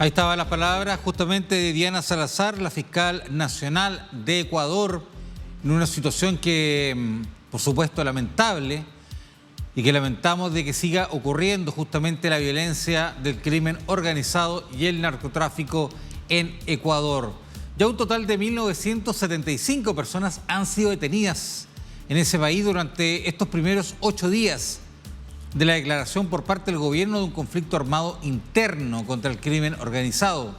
Ahí estaba la palabra justamente de Diana Salazar, la fiscal nacional de Ecuador, en una situación que, por supuesto, lamentable y que lamentamos de que siga ocurriendo justamente la violencia del crimen organizado y el narcotráfico en Ecuador. Ya un total de 1.975 personas han sido detenidas en ese país durante estos primeros 8 días de la declaración por parte del gobierno de un conflicto armado interno contra el crimen organizado,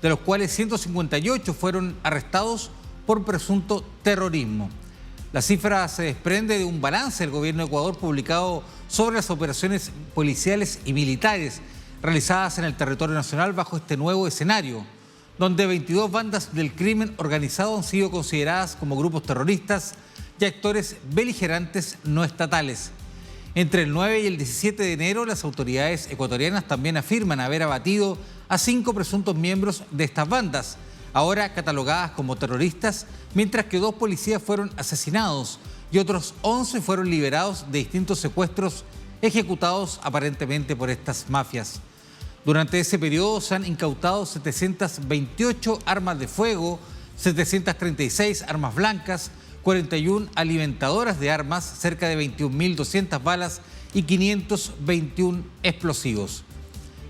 de los cuales 158 fueron arrestados por presunto terrorismo. La cifra se desprende de un balance del gobierno de Ecuador publicado sobre las operaciones policiales y militares realizadas en el territorio nacional bajo este nuevo escenario, donde 22 bandas del crimen organizado han sido consideradas como grupos terroristas y actores beligerantes no estatales. Entre el 9 y el 17 de enero, las autoridades ecuatorianas también afirman haber abatido a 5 presuntos miembros de estas bandas, ahora catalogadas como terroristas, mientras que 2 policías fueron asesinados y otros 11 fueron liberados de distintos secuestros ejecutados aparentemente por estas mafias. Durante ese periodo se han incautado 728 armas de fuego, 736 armas blancas, 41 alimentadoras de armas, cerca de 21.200 balas y 521 explosivos.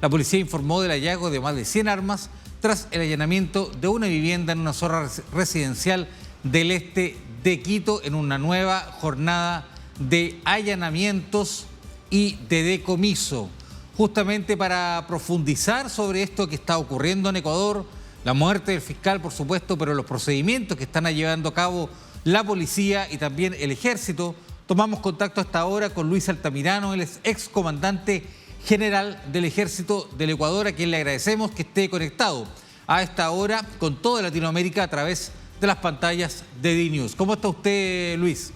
La policía informó del hallazgo de más de 100 armas tras el allanamiento de una vivienda en una zona residencial del este de Quito en una nueva jornada de allanamientos y de decomiso. Justamente para profundizar sobre esto que está ocurriendo en Ecuador, la muerte del fiscal, por supuesto, pero los procedimientos que están llevando a cabo la policía y también el ejército, tomamos contacto hasta ahora con Luis Altamirano, él es excomandante general del ejército del Ecuador, a quien le agradecemos que esté conectado a esta hora con toda Latinoamérica a través de las pantallas de DNews. ¿Cómo está usted, Luis?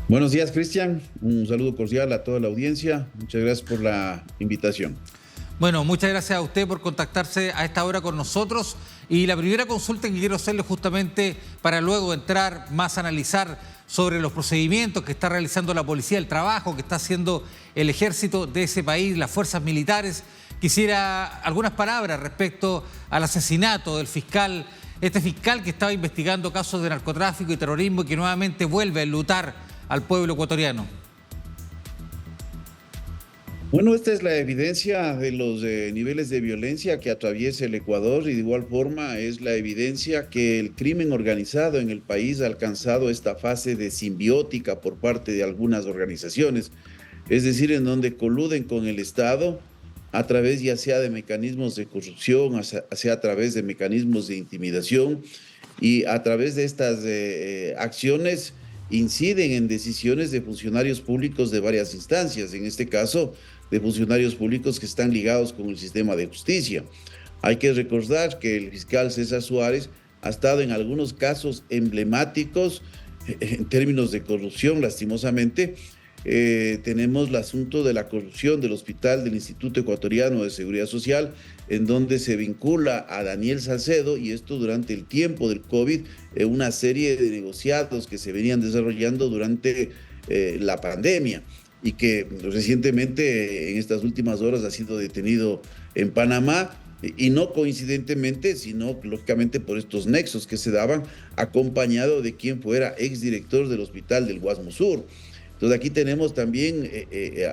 Buenos días, Cristian. Un saludo cordial a toda la audiencia. Muchas gracias por la invitación. Bueno, muchas gracias a usted por contactarse a esta hora con nosotros. Y la primera consulta que quiero hacerle justamente para luego entrar más a analizar sobre los procedimientos que está realizando la policía, el trabajo que está haciendo el ejército de ese país, las fuerzas militares. Quisiera algunas palabras respecto al asesinato del fiscal, este fiscal que estaba investigando casos de narcotráfico y terrorismo y que nuevamente vuelve a enlutar al pueblo ecuatoriano. Bueno, esta es la evidencia de los niveles de violencia que atraviesa el Ecuador y de igual forma es la evidencia que el crimen organizado en el país ha alcanzado esta fase de simbiótica por parte de algunas organizaciones, es decir, en donde coluden con el Estado a través ya sea de mecanismos de corrupción, sea a través de mecanismos de intimidación y a través de estas acciones inciden en decisiones de funcionarios públicos de varias instancias, en este caso de funcionarios públicos que están ligados con el sistema de justicia. Hay que recordar que el fiscal César Suárez ha estado en algunos casos emblemáticos en términos de corrupción, lastimosamente. Tenemos el asunto de la corrupción del hospital del Instituto Ecuatoriano de Seguridad Social, en donde se vincula a Daniel Salcedo, y esto durante el tiempo del COVID, una serie de negociados que se venían desarrollando durante la pandemia y que recientemente en estas últimas horas ha sido detenido en Panamá, y no coincidentemente, sino lógicamente por estos nexos que se daban, acompañado de quien fuera exdirector del hospital del Guasmo Sur. Entonces aquí tenemos también,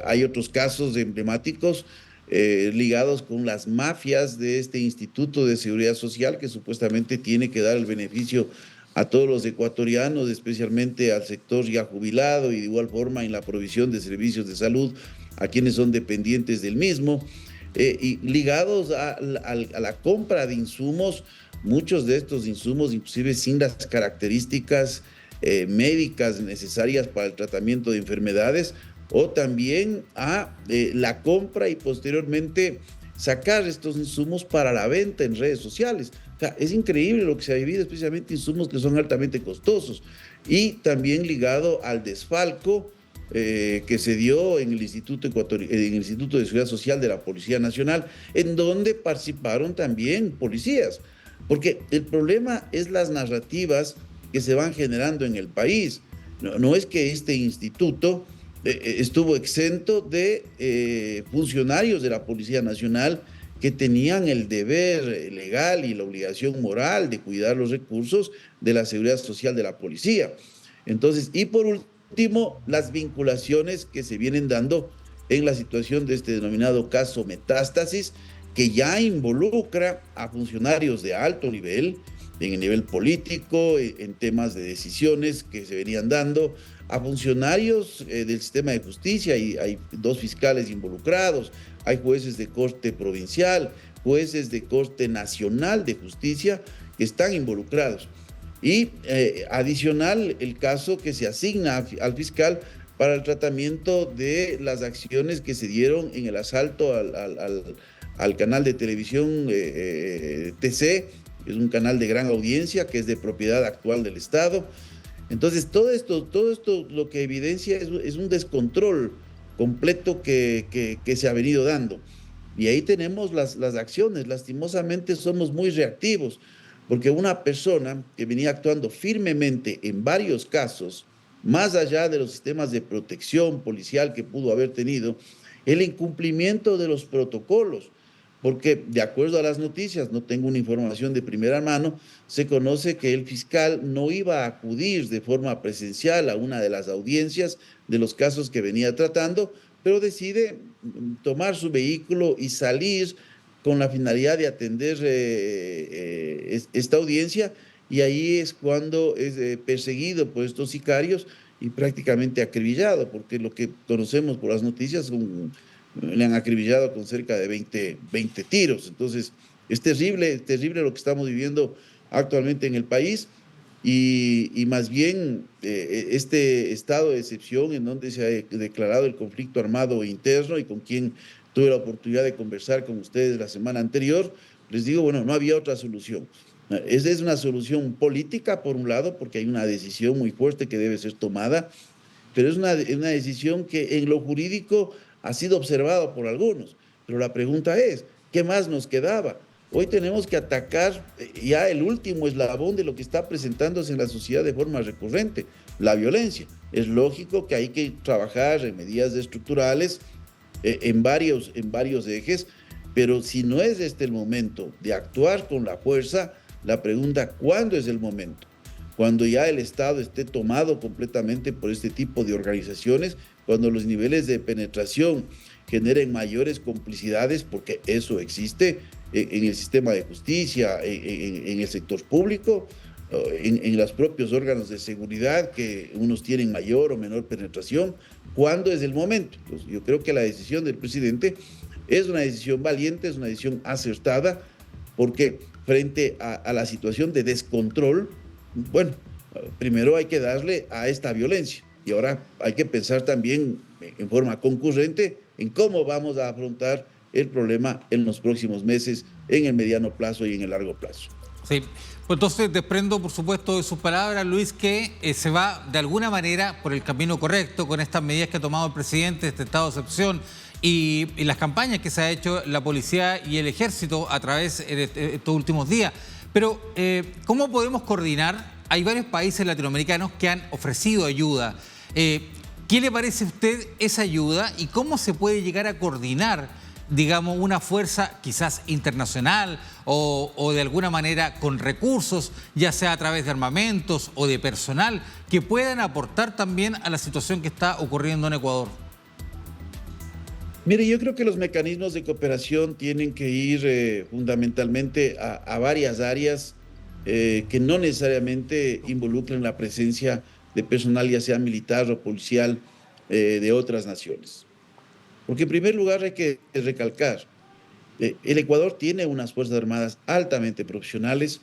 hay otros casos emblemáticos ligados con las mafias de este Instituto de Seguridad Social que supuestamente tiene que dar el beneficio a todos los ecuatorianos, especialmente al sector ya jubilado y de igual forma en la provisión de servicios de salud a quienes son dependientes del mismo, y ligados a la compra de insumos, muchos de estos insumos inclusive sin las características médicas necesarias para el tratamiento de enfermedades, o también a la compra y posteriormente sacar estos insumos para la venta en redes sociales. O sea, es increíble lo que se ha vivido, especialmente insumos que son altamente costosos, y también ligado al desfalco que se dio en el Instituto de Seguridad Social de la Policía Nacional, en donde participaron también policías, porque el problema es las narrativas que se van generando en el país. No es que este instituto estuvo exento de funcionarios de la Policía Nacional que tenían el deber legal y la obligación moral de cuidar los recursos de la seguridad social de la policía. Entonces, y por último, las vinculaciones que se vienen dando en la situación de este denominado caso Metástasis, que ya involucra a funcionarios de alto nivel, en el nivel político, en temas de decisiones que se venían dando, a funcionarios del sistema de justicia, y hay 2 fiscales involucrados, hay jueces de corte provincial, jueces de corte nacional de justicia que están involucrados. Y adicional, el caso que se asigna al fiscal para el tratamiento de las acciones que se dieron en el asalto al canal de televisión TC, es un canal de gran audiencia que es de propiedad actual del Estado. Entonces, todo esto lo que evidencia es un descontrol completo que se ha venido dando. Y ahí tenemos las acciones. Lastimosamente somos muy reactivos, porque una persona que venía actuando firmemente en varios casos, más allá de los sistemas de protección policial que pudo haber tenido, el incumplimiento de los protocolos, porque de acuerdo a las noticias, no tengo una información de primera mano, se conoce que el fiscal no iba a acudir de forma presencial a una de las audiencias de los casos que venía tratando, pero decide tomar su vehículo y salir con la finalidad de atender esta audiencia, y ahí es cuando es perseguido por estos sicarios y prácticamente acribillado, porque lo que conocemos por las noticias le han acribillado con cerca de 20 tiros. Entonces, es terrible lo que estamos viviendo actualmente en el país, y más bien este estado de excepción en donde se ha declarado el conflicto armado interno, y con quien tuve la oportunidad de conversar con ustedes la semana anterior, les digo, bueno, no había otra solución. Esa es una solución política, por un lado, porque hay una decisión muy fuerte que debe ser tomada, pero es una decisión que en lo jurídico ha sido observado por algunos. Pero la pregunta es, ¿qué más nos quedaba? Hoy tenemos que atacar ya el último eslabón de lo que está presentándose en la sociedad de forma recurrente, la violencia. Es lógico que hay que trabajar en medidas estructurales en varios ejes, pero si no es este el momento de actuar con la fuerza, la pregunta, ¿cuándo es el momento? Cuando ya el Estado esté tomado completamente por este tipo de organizaciones, cuando los niveles de penetración generen mayores complicidades, porque eso existe en el sistema de justicia, en el sector público, en los propios órganos de seguridad, que unos tienen mayor o menor penetración. ¿Cuándo es el momento? Pues yo creo que la decisión del presidente es una decisión valiente, es una decisión acertada, porque frente a la situación de descontrol, bueno, primero hay que darle a esta violencia, y ahora hay que pensar también en forma concurrente en cómo vamos a afrontar el problema en los próximos meses, en el mediano plazo y en el largo plazo. Sí, pues entonces desprendo, por supuesto, de sus palabras, Luis, que se va de alguna manera por el camino correcto con estas medidas que ha tomado el presidente, este estado de excepción y las campañas que se ha hecho la policía y el ejército a través de estos últimos días. Pero, ¿cómo podemos coordinar? Hay varios países latinoamericanos que han ofrecido ayuda. ¿Qué le parece a usted esa ayuda y cómo se puede llegar a coordinar, digamos, una fuerza quizás internacional o de alguna manera con recursos, ya sea a través de armamentos o de personal, que puedan aportar también a la situación que está ocurriendo en Ecuador? Mire, yo creo que los mecanismos de cooperación tienen que ir fundamentalmente a varias áreas que no necesariamente involucren la presencia de personal, ya sea militar o policial, de otras naciones. Porque en primer lugar hay que recalcar, el Ecuador tiene unas Fuerzas Armadas altamente profesionales,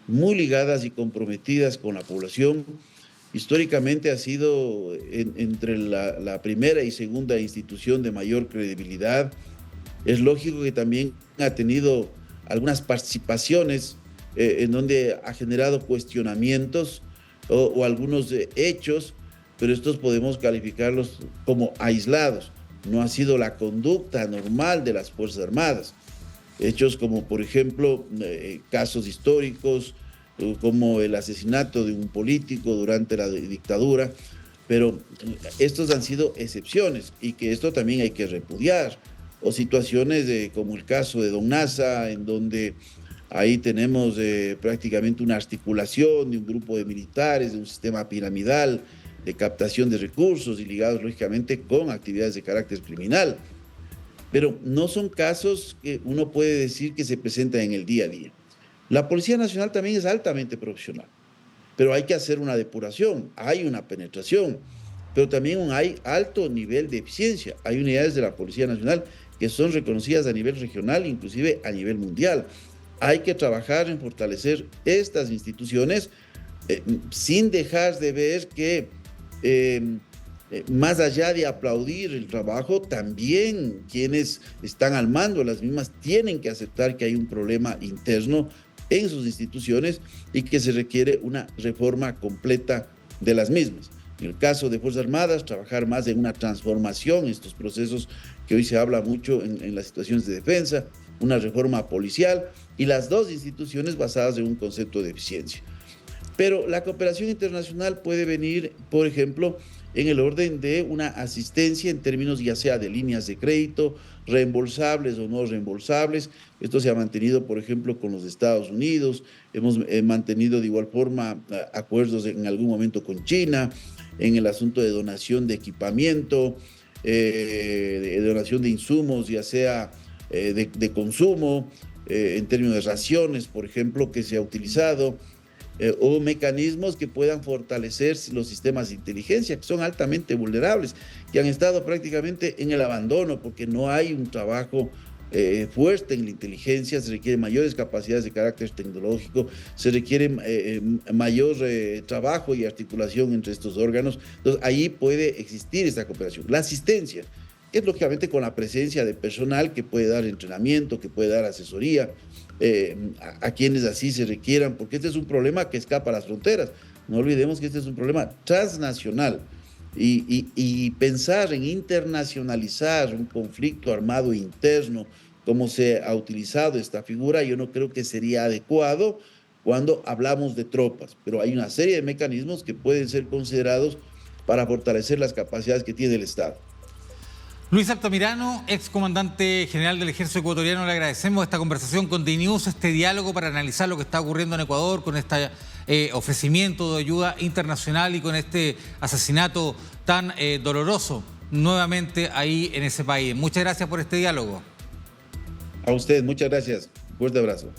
muy ligadas y comprometidas con la población. Históricamente ha sido entre la primera y segunda institución de mayor credibilidad. Es lógico que también ha tenido algunas participaciones en donde ha generado cuestionamientos o algunos hechos, pero estos podemos calificarlos como aislados. No ha sido la conducta normal de las Fuerzas Armadas. Hechos como, por ejemplo, casos históricos, como el asesinato de un político durante la dictadura, pero estos han sido excepciones, y que esto también hay que repudiar. o situaciones como el caso de Don Nasa, en donde ahí tenemos prácticamente una articulación de un grupo de militares, de un sistema piramidal de captación de recursos y ligados lógicamente con actividades de carácter criminal. Pero no son casos que uno puede decir que se presentan en el día a día. La Policía Nacional también es altamente profesional, pero hay que hacer una depuración, hay una penetración, pero también hay alto nivel de eficiencia. Hay unidades de la Policía Nacional que son reconocidas a nivel regional, inclusive a nivel mundial. Hay que trabajar en fortalecer estas instituciones sin dejar de ver que más allá de aplaudir el trabajo, también quienes están al mando de las mismas tienen que aceptar que hay un problema interno en sus instituciones y que se requiere una reforma completa de las mismas. En el caso de Fuerzas Armadas, trabajar más en una transformación, estos procesos que hoy se habla mucho en las situaciones de defensa, una reforma policial y las dos instituciones basadas en un concepto de eficiencia. Pero la cooperación internacional puede venir, por ejemplo, en el orden de una asistencia en términos ya sea de líneas de crédito, reembolsables o no reembolsables. Esto se ha mantenido, por ejemplo, con los Estados Unidos. Hemos mantenido de igual forma acuerdos en algún momento con China, en el asunto de donación de equipamiento, de donación de insumos, ya sea de consumo, en términos de raciones, por ejemplo, que se ha utilizado. O mecanismos que puedan fortalecer los sistemas de inteligencia, que son altamente vulnerables, que han estado prácticamente en el abandono porque no hay un trabajo fuerte en la inteligencia, se requieren mayores capacidades de carácter tecnológico, se requiere mayor trabajo y articulación entre estos órganos. Entonces, ahí puede existir esta cooperación. La asistencia es lógicamente con la presencia de personal que puede dar entrenamiento, que puede dar asesoría, a quienes así se requieran, porque este es un problema que escapa a las fronteras. No olvidemos que este es un problema transnacional y pensar en internacionalizar un conflicto armado interno, como se ha utilizado esta figura, yo no creo que sería adecuado cuando hablamos de tropas, pero hay una serie de mecanismos que pueden ser considerados para fortalecer las capacidades que tiene el Estado. Luis Altamirano, excomandante general del Ejército Ecuatoriano, le agradecemos esta conversación con DNews, este diálogo para analizar lo que está ocurriendo en Ecuador con este ofrecimiento de ayuda internacional y con este asesinato tan doloroso nuevamente ahí en ese país. Muchas gracias por este diálogo. A usted, muchas gracias. Fuerte abrazo.